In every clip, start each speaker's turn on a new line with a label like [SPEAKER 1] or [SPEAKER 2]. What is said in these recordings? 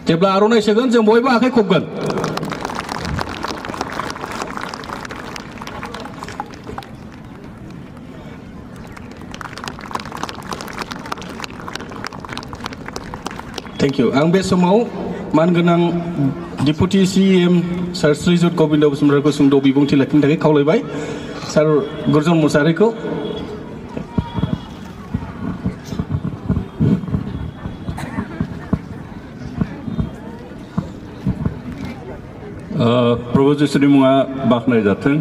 [SPEAKER 1] जेब्ला आर'नाइ सोगोन जों बयबो आखाइ खबगोन थेंक इउ आं बे समाव मानगोनां डिपुटि CM सार श्रीजुत गबिन्द बसुमतारीखौ सुंद' बिबुंथि लाखिनो थाखाय खावलायबाय सार गुरजन मुसाहारिखौ
[SPEAKER 2] प्रभु जिसुनि मुङा बाख्नाय जाथों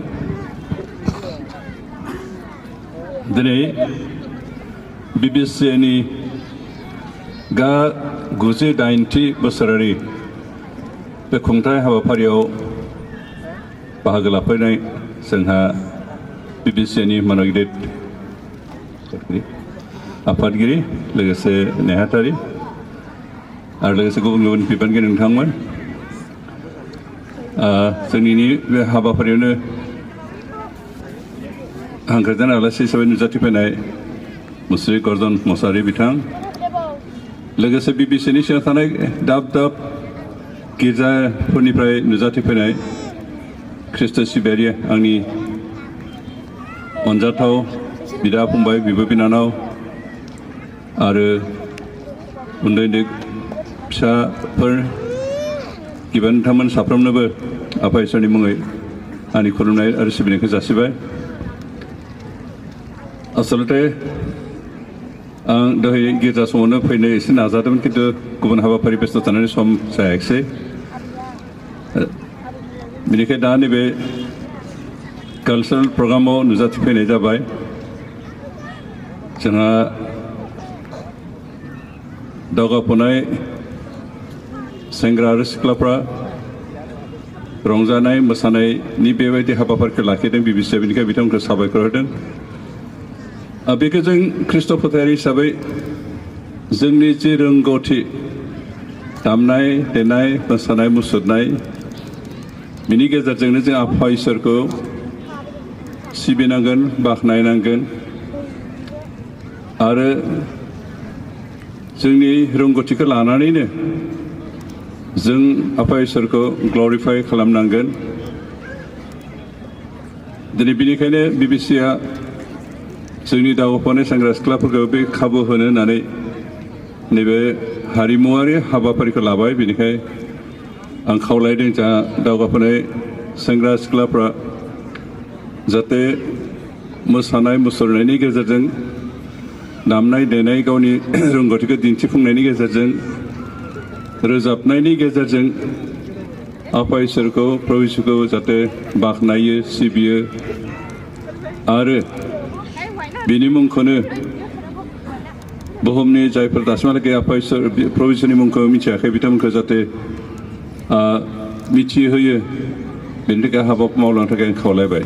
[SPEAKER 2] दिनै BBCनि गा 98थि बोसोरारि बे खुंथाय हाबाफारियाव बाहागो लाफैनाय जोंहा BBCनि मनगिरित आफादगिरि लोगोसे नेहाथारि आरो लोगोसे गुबुन गुबुन बिबानगिरि नोंथांमोन जोंनि बे हाबाफारियावनो हांख्रायजानाय आलासि हिसाबै नुजाथिफैनाय मुस्रि गर्जन मुसाहारि बिथां लोगोसे BBCनि सिङाव थानाय दाब दाब गिर्जाफोरनिफ्राय नुजाथिफैनाय ख्रिस्ट' सिबियारि आंनि अनजाथाव बिदा फंबाय बिब' बिनानाव आरो उन्दै उन्दै फिसाफोर गिबा नोंथांमोन साफ्रोमनोबो आफा इसोरनि मुङै आंनि खुलुमनाय आरो सिबिनायखौ जासिबाय आसलते आं दहाय गिर्जा समावनो फैनो एसे नाजादोंमोन खिन्थु गुबुन हाबाफारि बेस्थ' थानानै सम जायाखिसै बेनिखायनो दा नैबे कालचारेल प्रग्रामाव नुजाथिफैनाय जाबाय जोंहा दावगाफुनाय सेंग्रा आरो सिख्लाफ्रा रंजानाय मोसानायनि बेबायदि हाबाफारिखौ लाखिदों BBCआ बेनिखायनो बिथांमोनखौ साबायखर होदों बेखौ जों ख्रिस्ट' फोथायारि हिसाबै जोंनि जि रोंगौथि दामनाय देनाय मोसानाय मुसुरनाय बिनि गेजेरजोंनो जों आफा इसोरखौ सिबिनांगोन बाख्नायनांगोन आरो जोंनि रोंगौथिखौ लानानैनो जों आफा इसोरखौ ग्ल'रिफाइ खालामनांगोन दिनै बेनिखायनो BBCआ जोंनि दावगाफुनाय सेंग्रा सिख्लाफोरखौ बे खाबु होनो होननानै नैबे हारिमुवारि हाबाफारिखौ लाबाय बेनिखायनो आं खावलायदों जोंहा दावगाफुनाय सेंग्रा सिख्लाफ्रा जाहाथे मोसानाय मुसुरनायनि गेजेरजों दामनाय देनाय गावनि रोंगौथिखौ दिन्थिफुंनायनि गेजेरजों रोजाबनायनि गेजेरजों आफा इसोरखौ प्रभु जिसुखौ जाहाथे बाख्नायो सिबियो आरो बिनि मुंखौनो बुहुमनि जायफोर दासिमहालागै आफा इसोर प्रभु जिसुनि मुंखौ मिथियाखै बिथांमोनखौ जाहाथे मिथिहोयो बेनि थाखाय हाबा मावलांनो थाखाय आं खावलायबाय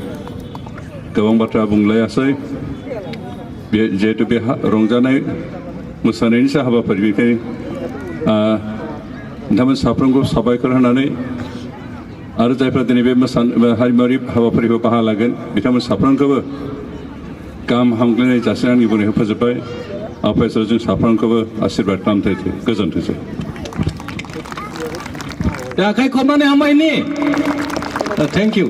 [SPEAKER 2] गोबां बाथ्रा बुंलायासै जिहेतु बे रंजानाय मोसानायनिसो हाबाफारि बेनिखायनो नोंथांमोन साफ्रोमखौ साबायखर होनानै आरो जायफ्रा दिनै बे हारिमुवारि हाबाफारिखौ बाहागो लागोन बिथांमोन साफ्रोमखौबो गाहाम हामग्लायनाय जासिनानै आंनि बुंनायखौ फोजोबबाय आफा इसोर जों साफ्रोमखौबो आशीर्बाद खालामथोंसै गोजोनथोंसै
[SPEAKER 1] आखाइ खबनानै हामबायनि थेंक इउ